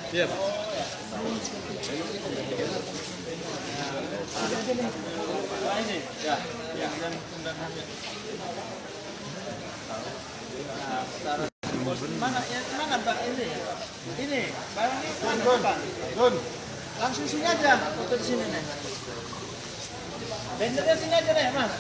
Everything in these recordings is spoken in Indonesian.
Iya, Pak. Ini, ya, ya. Mana ya, mana Pak ini barangnya mana Pak? Langsung sini aja, foto di sini nih. Bendernya sini aja deh, Mas.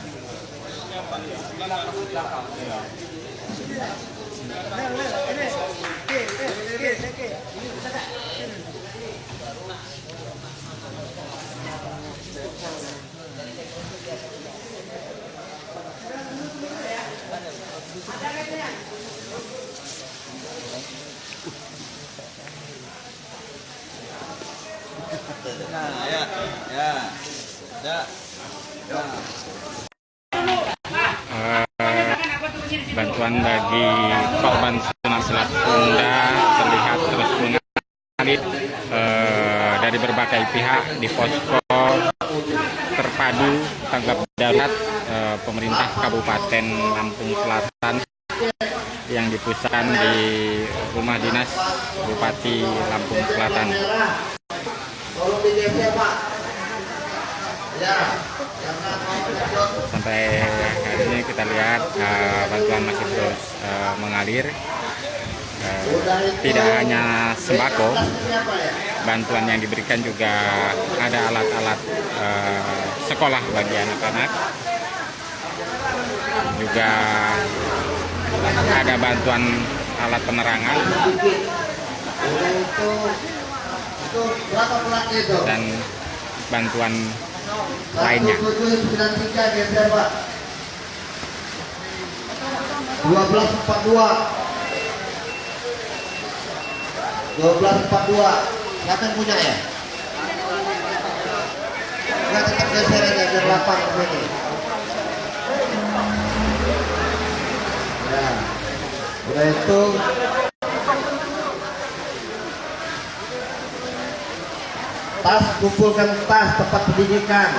Nah, ya, ya, ya, ya. Bantuan bagi korban tsunami Selat Sunda terlihat terus mengalir dari berbagai pihak di posko terpadu tanggap darurat pemerintah Kabupaten Lampung Selatan yang dipusatkan di rumah dinas Bupati Lampung Selatan. Sampai hari ini kita lihat bantuan masih terus mengalir. Tidak hanya sembako, bantuan yang diberikan juga ada alat-alat sekolah bagi anak-anak. Juga ada bantuan alat penerangan dan bantuan lainnya. 1242 siapa yang punya ya? Nggak, tetap geser aja biar lapang ini. Ya, udah itu tas, kumpulkan tas tempat pendidikan.